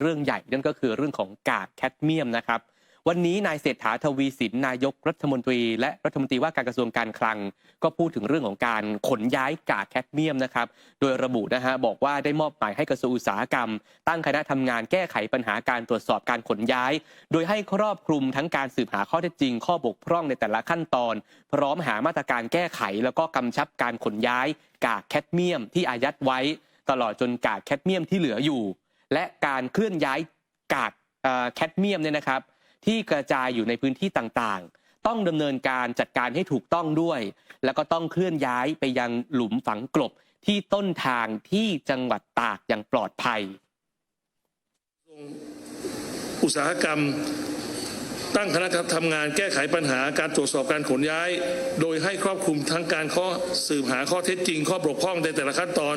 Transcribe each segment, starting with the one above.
เรื่องใหญ่นั่นก็คือเรื่องของกากแคดเมียมนะครับวันนี้นายเศรษฐาทวีสินนายกรัฐมนตรีและรัฐมนตรีว่าการกระทรวงการคลังก็พูดถึงเรื่องของการขนย้ายกากแคดเมียมนะครับโดยระบุบอกว่าได้มอบหมายให้กระทรวงอุตสาหกรรมตั้งคณะทำงานแก้ไขปัญหาการตรวจสอบการขนย้ายโดยให้ครอบคลุมทั้งการสืบหาข้อเท็จจริงข้อบกพร่องในแต่ละขั้นตอนพร้อมหามาตรการแก้ไขแล้วก็กำชับการขนย้ายกากแคดเมียมที่อายัดไว้ตลอดจนกากแคดเมียมที่เหลืออยู่และการเคลื่อนย้ายกากแคดเมียมเนี่ยนะครับที่กระจายอยู่ในพื้นที่ต่างๆต้องดำเนินการจัดการให้ถูกต้องด้วยแล้วก็ต้องเคลื่อนย้ายไปยังหลุมฝังกลบที่ต้นทางที่จังหวัดตากอย่างปลอดภัยอุตสาหกรรมตั้งคณะทำงานแก้ไขปัญหาการตรวจสอบการขนย้ายโดยให้ครอบคลุมทั้งการสืบหาข้อเท็จจริงข้อบกพร่องในแต่ละขั้นตอน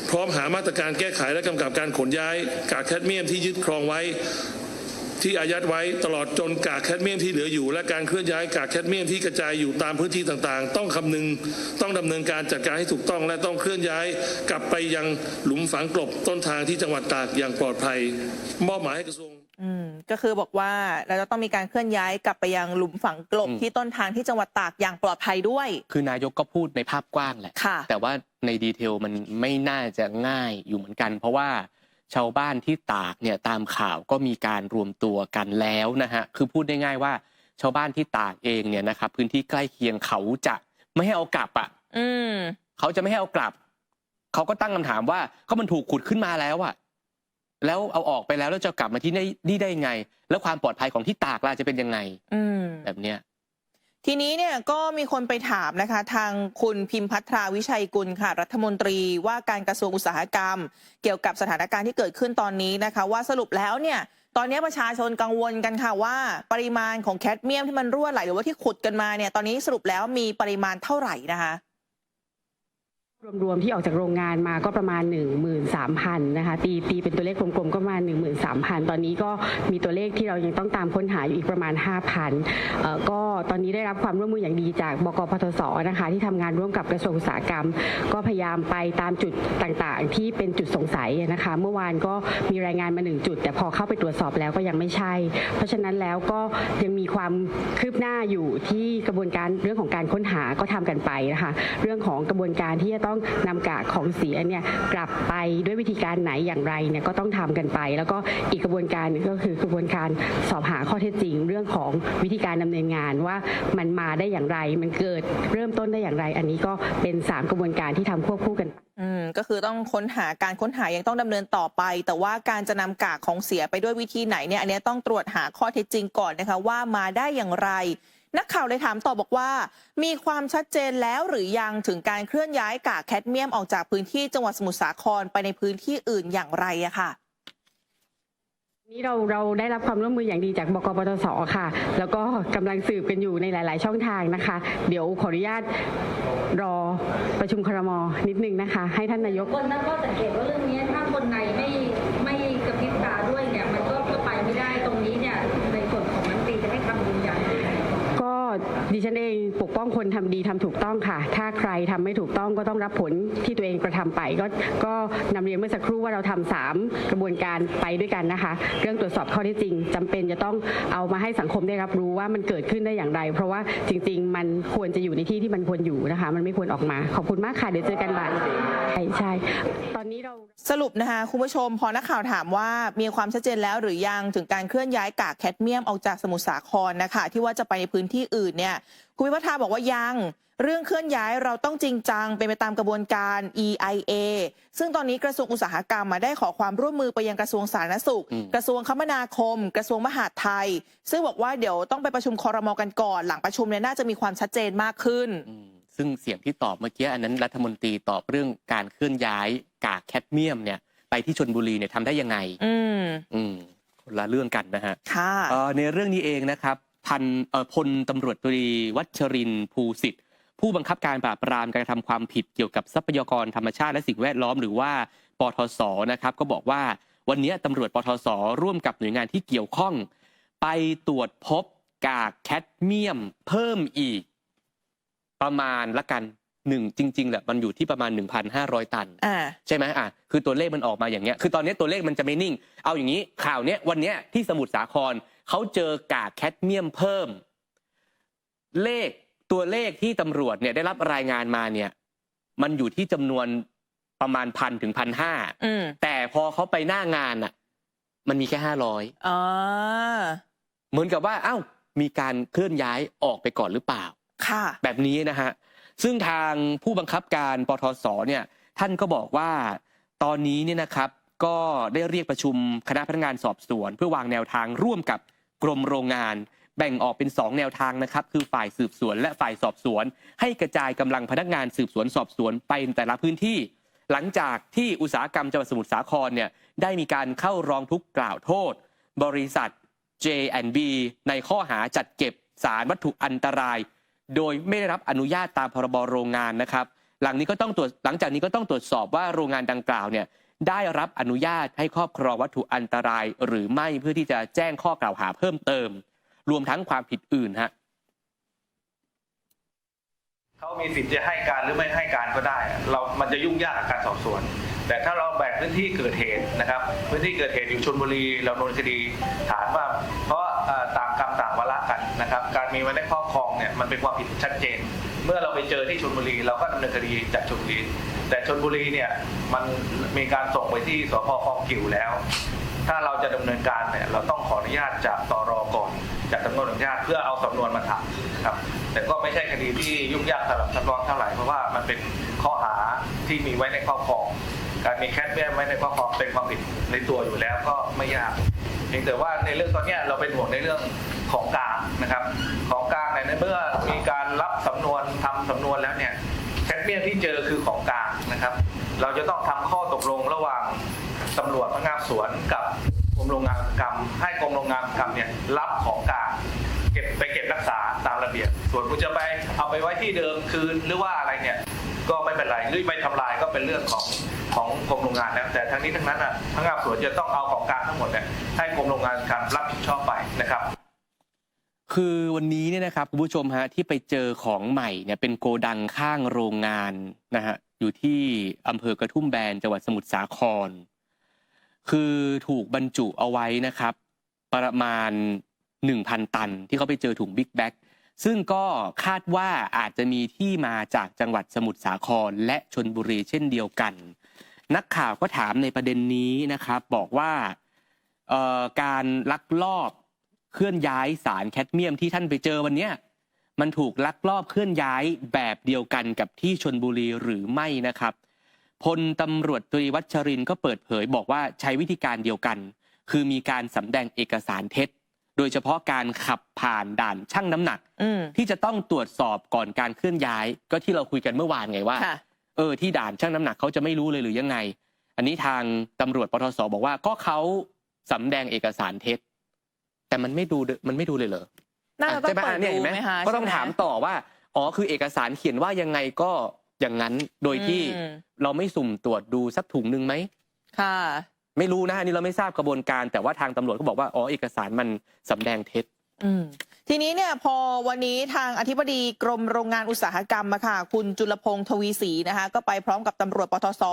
พร้อมหามาตรการแก้ไขและกำกับการขนย้ายกากแคดเมียมที่ยึดครองไว้ที่อายัดไว้ตลอดจนกากแคดเมียมที่เหลืออยู่และการเคลื่อนย้ายกากแคดเมียมที่กระจายอยู่ตามพื้นที่ต่างๆต้องดำเนินการจัดการให้ถูกต้องและต้องเคลื่อนย้ายกลับไปยังหลุมฝังกลบต้นทางที่จังหวัดตากอย่างปลอดภัยมอบหมายให้กระทรวงก็คือบอกว่าเราจะต้องมีการเคลื่อนย้ายกลับไปยังหลุมฝังกลบที่ต้นทางที่จังหวัดตากอย่างปลอดภัยด้วยคือนายกก็พูดในภาพกว้างแหละแต่ว่าในดีเทลมันไม่น่าจะง่ายอยู่เหมือนกันเพราะว่าชาวบ้านที่ตากเนี่ยตามข่าวก็มีการรวมตัวกันแล้วนะฮะคือพูดได้ง่ายว่าชาวบ้านที่ตากเองเนี่ยนะครับพื้นที่ใกล้เคียงเขาจะไม่ให้เอากลับเขาจะไม่ให้เอากลับเขาก็ตั้งคำถามว่าก็มันถูกขุดขึ้นมาแล้วอะแล้วเอาออกไปแล้วจะกลับมาที่นี่ได้ยังไงแล้วความปลอดภัยของที่ตากล่ะจะเป็นยังไงแบบเนี้ยทีนี้เนี่ยก็มีคนไปถามนะคะทางคุณพิมพัทราวิชัยกุลค่ะรัฐมนตรีว่าการกระทรวงอุตสาหกรรมเกี่ยวกับสถานการณ์ที่เกิดขึ้นตอนนี้นะคะว่าสรุปแล้วเนี่ยตอนนี้ประชาชนกังวลกันค่ะว่าปริมาณของแคดเมียมที่มันรั่วไหลหรือว่าที่ขุดกันมาเนี่ยตอนนี้สรุปแล้วมีปริมาณเท่าไหร่นะคะรวมๆที่ออกจากโรงงานมาก็ประมาณ 13,000 นะคะตีเป็นตัวเลขกลมๆก็ประมาณ 13,000 ตอนนี้ก็มีตัวเลขที่เรายังต้องตามค้นหาอยู่อีกประมาณ 5,000 ก็ตอนนี้ได้รับความร่วมมืออย่างดีจากบก.ปทศ.นะคะที่ทำงานร่วมกับกระทรวงอุตสาหกรรมก็พยายามไปตามจุดต่างๆที่เป็นจุดสงสัยนะคะเมื่อวานก็มีรายงานมา1จุดแต่พอเข้าไปตรวจสอบแล้วก็ยังไม่ใช่เพราะฉะนั้นแล้วก็ยังมีความคืบหน้าอยู่ที่กระบวนการเรื่องของการค้นหาก็ทำกันไปนะคะเรื่องของกระบวนการที่จะต้องนำกากของเสียเนี่ยกลับไปด้วยวิธีการไหนอย่างไรเนี่ยก็ต้องทำกันไปแล้วก็อีกกระบวนการนึงก็คือกระบวนการสอบหาข้อเท็จจริงเรื่องของวิธีการดำเนินงานว่ามันมาได้อย่างไรมันเกิดเริ่มต้นได้อย่างไรอันนี้ก็เป็น3กระบวนการที่ทำควบคู่กันก็คือต้องค้นหาการค้นหายังต้องดำเนินต่อไปแต่ว่าการจะนำกากของเสียไปด้วยวิธีไหนเนี่ยอันนี้ต้องตรวจหาข้อเท็จจริงก่อนนะคะว่ามาได้อย่างไรนักข่าวเลยถามต่อบอกว่ามีความชัดเจนแล้วหรือยังถึงการเคลื่อนย้ายกากแคดเมียมออกจากพื้นที่จังหวัดสมุทรสาครไปในพื้นที่อื่นอย่างไรอะค่ะนี่เราได้รับความร่วมมืออย่างดีจากบก.ปทศ.ค่ะแล้วก็กำลังสืบกันอยู่ในหลายๆช่องทางนะคะเดี๋ยวขออนุญาตรอประชุมครม.นิดนึงนะคะให้ท่านนายกคนตั้งข้อสังเกตว่าเรื่องนี้ถ้าคนในไม่กระพริบตาด้วยเนี่ยมันก็ไปไม่ได้ตรงนี้เนี่ยในส่วนของรัฐมนตรีจะให้คำยืนยันก็ดิฉันเองปกป้องคนทำดีทำถูกต้องค่ะถ้าใครทำไม่ถูกต้องก็ต้องรับผลที่ตัวเองกระทำไปก็นำเรียนเมื่อสักครู่ว่าเราทำ3กระบวนการไปด้วยกันนะคะเรื่องตรวจสอบข้อเท็จจริงจำเป็นจะต้องเอามาให้สังคมได้รับรู้ว่ามันเกิดขึ้นได้อย่างไรเพราะว่าจริงๆมันควรจะอยู่ในที่ที่มันควรอยู่นะคะมันไม่ควรออกมาขอบคุณมากค่ะเดี๋ยวเจอกันบ่ายใช่ตอนนี้เราสรุปนะคะคุณผู้ชมพอนักข่าวถามว่ามีความชัดเจนแล้วหรือยังถึงการเคลื่อนย้ายกากแคดเมียมออกจากสมุทรสาครนะคะที่ว่าจะไปในพื้นที่อื่นเนี่ยคุณพิพัฒนาบอกว่ายังเรื่องเคลื่อนย้ายเราต้องจริงจังเป็นไปตามกระบวนการ EIA ซึ่งตอนนี้กระทรวงอุตสาหกรรมมาได้ขอความร่วมมือไปยังกระทรวงสาธารณสุขกระทรวงคมนาคมกระทรวงมหาดไทยซึ่งบอกว่าเดี๋ยวต้องไปประชุมครม.กันก่อนหลังประชุมเนี่ยน่าจะมีความชัดเจนมากขึ้นซึ่งเสียงที่ตอบเมื่อกี้อันนั้นรัฐมนตรีตอบเรื่องการเคลื่อนย้ายกากแคดเมียมเนี่ยไปที่ชลบุรีเนี่ยทำได้ยังไงคนละเรื่องกันนะฮะในเรื่องนี้เองนะครับพลตำรวจตรีวัชรินทร์ภูสิทธิ์ผู้บังคับการปราบปรามการกระทำความผิดเกี่ยวกับทรัพยากรธรรมชาติและสิ่งแวดล้อมหรือว่าปทศ.นะครับก็บอกว่าวันนี้ตำรวจปทศ.ร่วมกับหน่วยงานที่เกี่ยวข้องไปตรวจพบกากแคดเมียมเพิ่มอีกประมาณละกัน จริงๆแหละมันอยู่ที่ประมาณ 1,500 ตันใช่ไหมคือตัวเลขมันออกมาอย่างเงี้ยคือตอนนี้ตัวเลขมันจะไม่นิ่งเอาอย่างนี้ข่าวเนี้ยวันเนี้ยที่สมุทรสาครเขาเจอกากแคดเมียมเพิ่มตัวเลขที่ตำรวจเนี่ยได้รับรายงานมาเนี่ยมันอยู่ที่จำนวนประมาณ 1,000 ถึง 1,500แต่พอเขาไปหน้างานอ่ะมันมีแค่500เหมือนกับว่ามีการเคลื่อนย้ายออกไปก่อนหรือเปล่าแบบนี้นะฮะซึ่งทางผู้บังคับการปทศเนี่ยท่านก็บอกว่าตอนนี้เนี่ยนะครับก็ได้เรียกประชุมคณะพนักงานสอบสวนเพื่อวางแนวทางร่วมกับกรมโรงงานแบ่งออกเป็น2แนวทางนะครับคือฝ่ายสืบสวนและฝ่ายสอบสวนให้กระจายกำลังพนักงานสืบสวนสอบสวนไปแต่ละพื้นที่หลังจากที่อุตสาหกรรมจังหวัดสมุทรสาครเนี่ยได้มีการเข้าร้องทุกข์กล่าวโทษบริษัท J&B ในข้อหาจัดเก็บสารวัตถุอันตรายโดยไม่ได้รับอนุญาตตามพรบโรงงานนะครับหลังจากนี้ก็ต้องตรวจสอบว่าโรงงานดังกล่าวเนี่ยได้รับอนุญาตให้ครอบครองวัตถุอันตรายหรือไม่เพื่อที่จะแจ้งข้อกล่าวหาเพิ่มเติมรวมทั้งความผิดอื่นฮะเขามีสิทธิ์จะให้การหรือไม่ให้การก็ได้มันจะยุ่งยากกับการสอบสวนแต่ถ้าเราแบ่งพื้นที่เกิดเหตุนะครับพื้นที่เกิดเหตุอยู่ชลบุรีเราโดนคดีฐานว่าเพราะต่างกรรมต่างวาระกันนะครับการมีไว้ในครอบครองเนี่ยมันเป็นความผิดชัดเจนเมื่อเราไปเจอที่ชลบุรีเราก็ดำเนินคดีจากชลบุรีแต่ชลบุรีเนี่ยมันมีการส่งไปที่สภ.คลองกิ่วแล้วถ้าเราจะดำเนินการเนี่ยเราต้องขออนุญาตจากตร.ก่อนจากสำนวนอนุญาตเพื่อเอาสำนวนมาทำครับแต่ก็ไม่ใช่คดีที่ยุ่งยากสำหรับตำรวจเท่าไหร่เพราะว่ามันเป็นข้อหาที่มีไว้ในครอบครองการมีแคดเมียมไว้ในครอบครองเป็นความผิดในตัวอยู่แล้วก็ไม่ยากเพียงแต่ว่าในเรื่องตอนนี้เราเป็นห่วงในเรื่องของกลางนะครับของกลางในเมื่อมีการรับสำนวนทำสำนวนแล้วเนี่ยแคดเมียมที่เจอคือของกลางนะครับเราจะต้องทำข้อตกลงระหว่างตำรวจพนักงานสวนกับกรมโรงงานอุตสาหกรรมให้กรมโรงงานอุตสาหกรรมเนี่ยรับของกลางเก็บรักษาตามระเบียบส่วนคุณจะไปเอาไปไว้ที่เดิมคืนหรือว่าอะไรเนี่ยก็ไม่เป็นไรหรือไปทำลายก็เป็นเรื่องของกรมโรงงานแล้วแต่ทั้งนี้ทั้งนั้นพนักงานสวนจะต้องเอาของกลางทั้งหมดเนี่ยให้กรมโรงงานการรับผิดชอบไปนะครับคือวันนี้เนี่ยนะครับคุณผู้ชมฮะที่ไปเจอของใหม่เนี่ยเป็นโกดังข้างโรงงานนะฮะอยู่ที่อำเภอกระทุ่มแบนจังหวัดสมุทรสาครคือถูกบรรจุเอาไว้นะครับประมาณ 1,000 ตันที่เขาไปเจอถุงบิ๊กแบ็กซึ่งก็คาดว่าอาจจะมีที่มาจากจังหวัดสมุทรสาครและชลบุรีเช่นเดียวกันนักข่าวก็ถามในประเด็นนี้นะครับบอกว่าการลักลอบเคลื่อนย้ายสารแคดเมียมที่ท่านไปเจอวันนี้มันถูกลักลอบเคลื่อนย้ายแบบเดียวกันกับที่ชลบุรีหรือไม่นะครับพลตำรวจตรีวัชรินทร์ก็เปิดเผยบอกว่าใช้วิธีการเดียวกันคือมีการสำแดงเอกสารเท็จโดยเฉพาะการขับผ่านด่านชั่งน้ำหนักที่จะต้องตรวจสอบก่อนการเคลื่อนย้ายก็ที่เราคุยกันเมื่อวานไงว่าที่ด่านชั่งน้ำหนักเขาจะไม่รู้เลยหรือยังไงอันนี้ทางตำรวจปทศบอกว่าก็เขาสำแดงเอกสารเท็จแต่มันไม่ดูเลยเหรอใช่ไหมเนี่ยเห็นไหมก็ต้องถามต่อว่าคือเอกสารเขียนว่ายังไงก็อย่างนั้นโดยที่เราไม่สุ่มตรวจดูสักถุงนึงไหมค่ะไม่รู้นะอันนี้เราไม่ทราบกระบวนการแต่ว่าทางตำรวจก็บอกว่าเอกสารมันสำแดงเท็จทีนี้เนี่ยพอวันนี้ทางอธิบดีกรมโรงงานอุตสาหกรรมค่ะคุณจุลพงษ์ทวีศรีนะคะก็ไปพร้อมกับตำรวจปทศ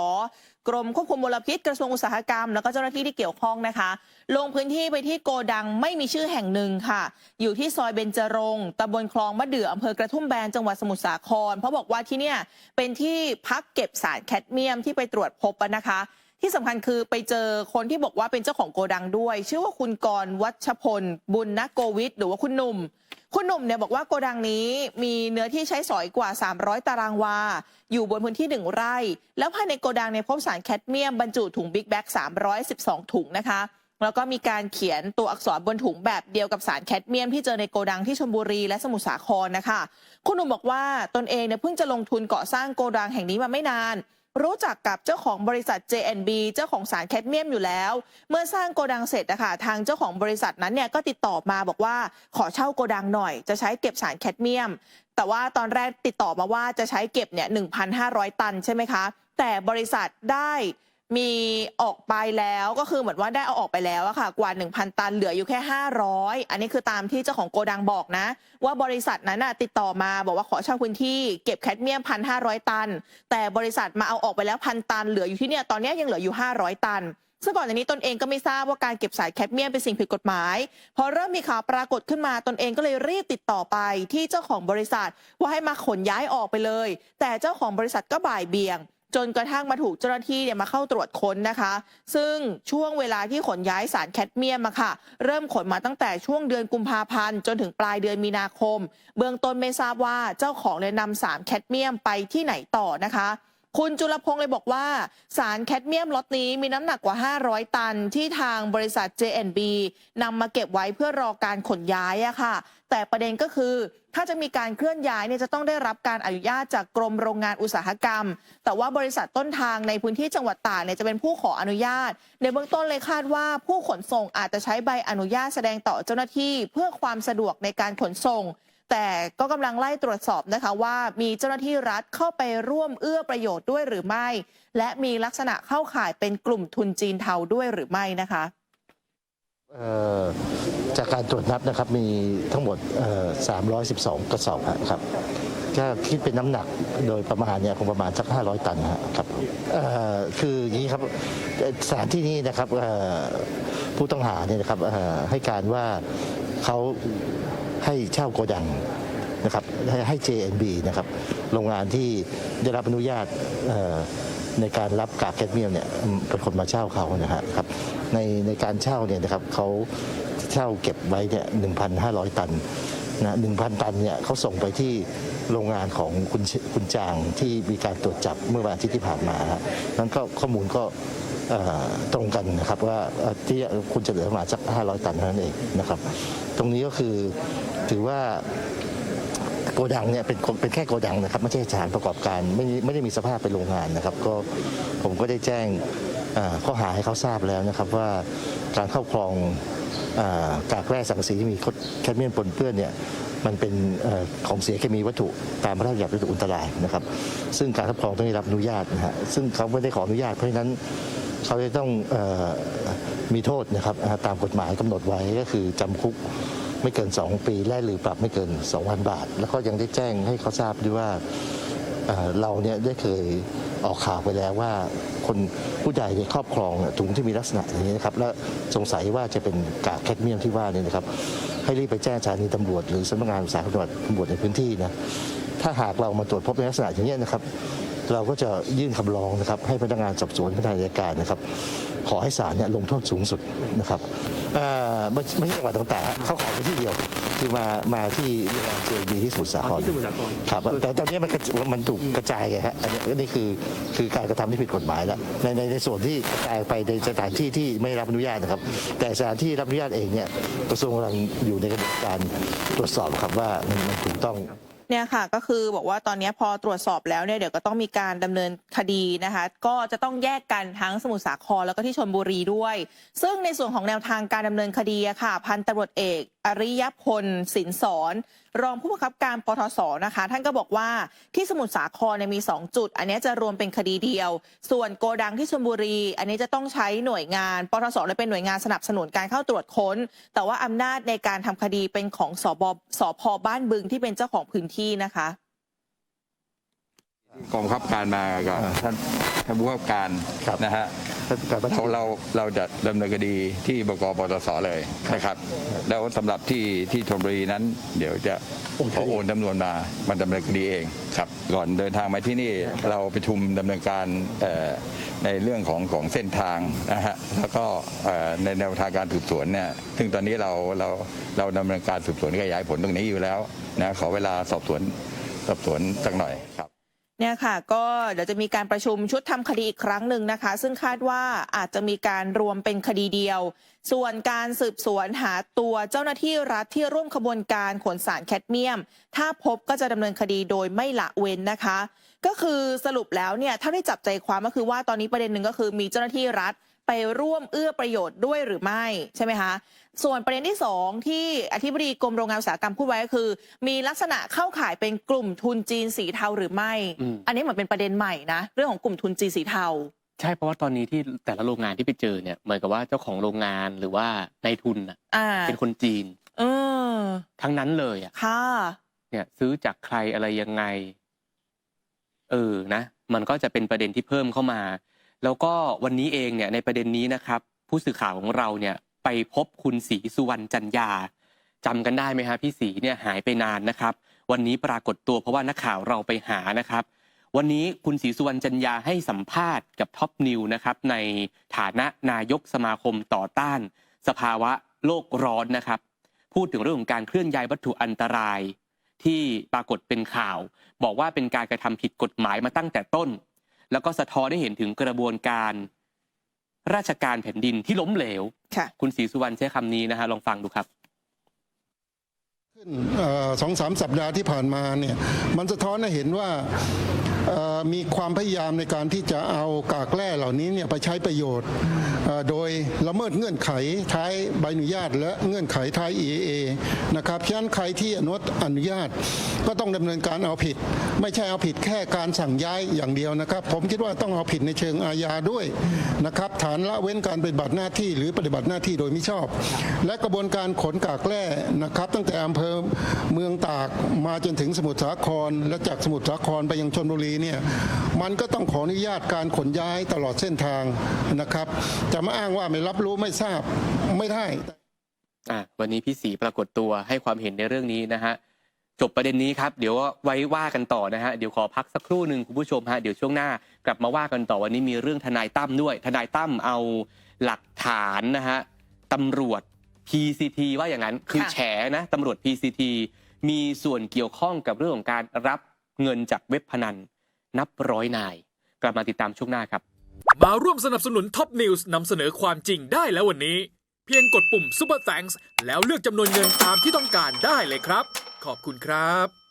กรมควบคุมมลพิษกระทรวงอุตสาหกรรมแล้วก็เจ้าหน้าที่ที่เกี่ยวข้องนะคะลงพื้นที่ไปที่โกดังไม่มีชื่อแห่งหนึ่งค่ะอยู่ที่ซอยเบญจรงค์ตำบลคลองมะเดื่ออำเภอกระทุ่มแบนจังหวัดสมุทรสาครเพราะบอกว่าที่เนี่ยเป็นที่พักเก็บสารแคดเมียมที่ไปตรวจพบนะคะที่สำคัญคือไปเจอคนที่บอกว่าเป็นเจ้าของโกดังด้วยชื่อว่าคุณกรณ์วัชพลบุญนโกวิทหรือว่าคุณหนุ่มเนี่ยบอกว่าโกดังนี้มีเนื้อที่ใช้สอยกว่า300ตารางวาอยู่บนพื้นที่1 ไร่แล้วภายในโกดังเนี่ยพบสารแคดเมียมบรรจุถุงบิ๊กแบ็ก312ถุงนะคะแล้วก็มีการเขียนตัวอักษรบนถุงแบบเดียวกับสารแคดเมียมที่เจอในโกดังที่ชลบุรีและสมุทรสาครนะคะคุณหนุ่มบอกว่าตนเองเนี่ยเพิ่งจะลงทุนก่อสร้างโกดังแห่งนี้มาไม่นานรู้จักกับเจ้าของบริษัท J&B เจ้าของสารแคดเมียมอยู่แล้วเมื่อสร้างโกดังเสร็จนะคะทางเจ้าของบริษัทนั้นเนี่ยก็ติดต่อมาบอกว่าขอเช่าโกดังหน่อยจะใช้เก็บสารแคดเมียมแต่ว่าตอนแรกติดต่อมาว่าจะใช้เก็บเนี่ย 1,500 ตันใช่ไหมคะแต่บริษัทได้ มีออกไปแล้วก็คือเหมือนว่าได้เอาออกไปแล้วอะค่ะกว่า 1,000 ตันเหลืออยู่แค่500อันนี้คือตามที่เจ้าของโกดังบอกนะว่าบริษัทนั้นน่ะติดต่อมาบอกว่าขอเช่าพื้นที่เก็บแคดเมียม 1,500 ตันแต่บริษัทมาเอาออกไปแล้ว 1,000 ตันเหลืออยู่ที่เนี่ยตอนนี้ยังเหลืออยู่500 ตันซึ่งก่อนหน้านี้ตนเองก็ไม่ทราบว่าการเก็บสารแคดเมียมเป็นสิ่งผิดกฎหมายพอเริ่มมีข่าวปรากฏขึ้นมาตนเองก็เลยรีบติดต่อไปที่เจ้าของบริษัทว่าให้มาขนย้ายออกไปเลยแต่เจ้าของบริษัทก็บ่ายเบี่ยงจนกระทั่งมาถูกเจ้าหน้าที่เนี่ยมาเข้าตรวจค้นนะคะซึ่งช่วงเวลาที่ขนย้ายสารแคดเมียมมาค่ะเริ่มขนมาตั้งแต่ช่วงเดือนกุมภาพันธ์จนถึงปลายเดือนมีนาคมเบื้องต้นไม่ทราบว่าเจ้าของเนี่ยนำสารแคดเมียมไปที่ไหนต่อนะคะคุณจุลพงศ์เลยบอกว่าสารแคดเมียมล็อตนี้มีน้ำหนักกว่า500 ตันที่ทางบริษัท J&B นำมาเก็บไว้เพื่อรอการขนย้ายอะค่ะแต่ประเด็นก็คือถ้าจะมีการเคลื่อนย้ายเนี่ยจะต้องได้รับการอนุญาตจากกรมโรงงานอุตสาหกรรมแต่ว่าบริษัทต้นทางในพื้นที่จังหวัดตากเนี่ยจะเป็นผู้ขออนุญาตในเบื้องต้นเลยคาดว่าผู้ขนส่งอาจจะใช้ใบอนุญาตแสดงต่อเจ้าหน้าที่เพื่อความสะดวกในการขนส่งแต่ก็กำลังไล่ตรวจสอบนะคะว่ามีเจ้าหน้าที่รัฐเข้าไปร่วมเอื้อประโยชน์ด้วยหรือไม่และมีลักษณะเข้าข่ายเป็นกลุ่มทุนจีนเทาด้วยหรือไม่นะคะจากการตรวจนับนะครับมีทั้งหมด312 กระสอบครับก็คิดเป็นน้ำหนักโดยประมาณเนี่ยคงประมาณสัก500 ตันครับคืออย่างนี้ครับสถานที่นี้นะครับผู้ต้องหาเนี่ยนะครับให้การว่าเขาให้เช่าโกดังนะครับให้ J&B นะครับโรงงานที่ได้รับอนุญาตในการรับกากแคดเมียมเนี่ยเป็นคนมาเช่าเขานะครับในการเช่าเนี่ยนะครับเขาเช่าเก็บไว้เนี่ย 1,500 ตันนะ1,000 ตันเนี่ยเขาส่งไปที่โรงงานของคุณจางที่มีการตรวจจับเมื่อวันอาทิตย์ที่ผ่านมานั้นก็ข้อมูลก็ตรงกันนะครับว่าที่คุณจะเหลือประมาณสัก500 ตันเท่านั้นเองนะครับตรงนี้ก็คือถือว่าโกดังเนี่ยเป็นแค่โกดังนะครับไม่ใช่สถานประกอบการไม่ได้มีสภาพเป็นโรงงานนะครับก็ผมก็ได้แจ้งข้อหาให้เขาทราบแล้วนะครับว่าการครอบครองกากแร่สังกะสีที่มีแคดเมียมปนเปื้อนเนี่ยมันเป็นของเสียเคมีวัตถุตามพระราชบัญญัติวัตถุอันตรายนะครับซึ่งการครอบครองต้องได้รับอนุญาตนะฮะซึ่งเขาไม่ได้ขออนุญาตเพราะฉะนั้นเขาจะต้องมีโทษนะครับตามกฎหมายกำหนดไว้ก็คือจำคุกไม่เกิน2 ปีและหรือปรับไม่เกิน 2,000 บาทแล้วก็ยังได้แจ้งให้เขาทราบด้วยว่าเราเนี่ยได้เคยออกข่าวไปแล้วว่าคนผู้ใหญ่ครอบครองถุงที่มีลักษณะอย่างนี้นะครับและสงสัยว่าจะเป็นกากแคดเมียมที่ว่านี่นะครับให้รีบไปแจ้งสถานีตำรวจหรือสำนักงานอุตสาหกรรมตำรวจในพื้นที่นะถ้าหากเรามาตรวจพบในลักษณะอย่างนี้นะครับเราก็จะยื่นคำร้องนะครับให้พนักงานสอบสวนพนักงานอัยการนะครับขอให้ศาลเนี่ยลงโทษสูงสุดนะครับไม่ใช่จังหวัดต่างๆเขาขอไปที่เดียวคือมาที่โรงงาน J&B ที่สมุทรสาครครับแต่ตอนนี้มันถูกกระจายไงฮะอันนี้คือการกระทำที่ผิดกฎหมายแล้วในส่วนที่กระจายไปในสถานที่ที่ไม่รับอนุญาตนะครับแต่สถานที่รับอนุญาตเองเนี่ยกระทรวงกำลังอยู่ในกระบวนการตรวจสอบครับว่ามันถูกต้องเนี่ยค่ะก็คือบอกว่าตอนนี้พอตรวจสอบแล้วเนี่ยเดี๋ยวก็ต้องมีการดำเนินคดีนะคะก็จะต้องแยกกันทั้งสมุทรสาครแล้วก็ที่ชลบุรีด้วยซึ่งในส่วนของแนวทางการดำเนินคดีค่ะพันตำรวจเอกอริยพลสินสอนรองผู้บังคับการปทศนะคะท่านก็บอกว่าที่สมุทรสาครมี2 จุดอันนี้จะรวมเป็นคดีเดียวส่วนโกดังที่ชลบุรีอันนี้จะต้องใช้หน่วยงานปทศเลยเป็นหน่วยงานสนับสนุนการเข้าตรวจค้นแต่ว่าอำนาจในการทำคดีเป็นของสพ.บ้านบึงที่เป็นเจ้าของพื้นที่นะคะกองบังคับการมากับท่านผู้บังคับการนะฮะเราจะดำเนินคดีที่บก.ปทศเลยนะครับแล้วสำหรับที่ชลบุรีนั้นเดี๋ยวจะขอโอนจำนวนมาดำเนินคดีเองครับก่อนเดินทางมาที่นี่เราประชุมดำเนินการในเรื่องของเส้นทางนะฮะแล้วก็ในแนวทางการสืบสวนเนี่ยซึ่งตอนนี้เราดำเนินการสืบสวนขยายผลตรงนี้อยู่แล้วนะขอเวลาสอบสวนสักหน่อยครับเนี่ยค่ะก็เดี๋ยวจะมีการประชุมชุดทำคดีอีกครั้งหนึ่งนะคะซึ่งคาดว่าอาจจะมีการรวมเป็นคดีเดียวส่วนการสืบสวนหาตัวเจ้าหน้าที่รัฐที่ร่วมขบวนการขนสารแคดเมียมถ้าพบก็จะดำเนินคดีโดยไม่ละเว้นนะคะก็คือสรุปแล้วเนี่ยถ้าได้จับใจความก็คือว่าตอนนี้ประเด็นหนึ่งก็คือมีเจ้าหน้าที่รัฐไปร่วมเอื้อประโยชน์ด้วยหรือไม่ใช่ไหมคะส่วนประเด็นที่2ที่อธิบดีกรมโรงงานอุตสาหกรรมพูดไว้ก็คือมีลักษณะเข้าข่ายเป็นกลุ่มทุนจีนสีเทาหรือไม่อันนี้เหมือนเป็นประเด็นใหม่นะเรื่องของกลุ่มทุนจีนสีเทา ใช่เพราะว่าตอนนี้ที่แต่ละโรงงานที่ไปเจอเนี่ยเหมือนกับว่าเจ้าของโรงงานหรือว่านายทุนน่ะ เป็นคนจีน ทั้งนั้นเลยอ่ะ ค่ะ เนี่ยซื้อจากใครอะไรยังไงนะมันก็จะเป็นประเด็นที่เพิ่มเข้ามา แล้วก็วันนี้เองเนี่ยในประเด็นนี้นะครับ ผู้สื่อข่าวของเราเนี่ยไปพบคุณศรีสุวรรณจันยาจำกันได้ไหมฮะพี่ศรีเนี่ยหายไปนานนะครับ วันนี้ปรากฏตัวเพราะว่านักข่าวเราไปหานะครับ วันนี้คุณศรีสุวรรณจันยาให้สัมภาษณ์กับท็อปนิวนะครับในฐานะนายกสมาคมต่อต้านสภาวะโลกร้อนนะครับ พูดถึงเรื่องของการเคลื่อนย้ายวัตถุอันตรายที่ปรากฏเป็นข่าว บอกว่าเป็นการกระทำผิดกฎหมายมาตั้งแต่ต้น แล้วก็สะท้อนให้เห็นถึงกระบวนการราชการแผ่นดินที่ล้มเหลว คุณศรีสุวรรณใช้คำนี้นะฮะลองฟังดูครับ 2-3 สัปดาห์ที่ผ่านมาเนี่ยมันสะท้อนให้เห็นว่ามีความพยายามในการที่จะเอากากแร่เหล่านี้เนี่ยไปใช้ประโยชน์โดยละเมิดเงื่อนไขท้ายใบอนุญาตและเงื่อนไขท้าย EAA นะครับฉะนั้นใครที่อนุญาตก็ต้องดำเนินการเอาผิดไม่ใช่เอาผิดแค่การสั่งย้ายอย่างเดียวนะครับผมคิดว่าต้องเอาผิดในเชิงอาญาด้วยนะครับฐานละเว้นการปฏิบัติหน้าที่หรือปฏิบัติหน้าที่โดยมิชอบและกระบวนการขนกากแร่นะครับตั้งแต่อำเภอเมืองตากมาจนถึงสมุทรสาครและจากสมุทรสาครไปยังชลบุรีเนี่ยมันก็ต้องขออนุญาตการขนย้ายตลอดเส้นทางนะครับจะมาอ้างว่าไม่รับรู้ไม่ทราบไม่ได้วันนี้พี่ศรีปรากฏตัวให้ความเห็นในเรื่องนี้นะฮะจบประเด็นนี้ครับเดี๋ยวไว้ว่ากันต่อนะฮะเดี๋ยวขอพักสักครู่หนึ่งคุณผู้ชมฮะเดี๋ยวช่วงหน้ากลับมาว่ากันต่อวันนี้มีเรื่องทนายตั้มด้วยทนายตั้มเอาหลักฐานนะฮะตำรวจ PCT ว่าอย่างนั้นคือแฉนะตำรวจ PCT มีส่วนเกี่ยวข้องกับเรื่องของการรับเงินจากเว็บพนันนับร้อยนายกลับมาติดตามช่วงหน้าครับมาร่วมสนับสนุนท็อปนิวส์นำเสนอความจริงได้แล้ววันนี้เพียงกดปุ่ม Super Thanks แล้วเลือกจำนวนเงินตามที่ต้องการได้เลยครับขอบคุณครับ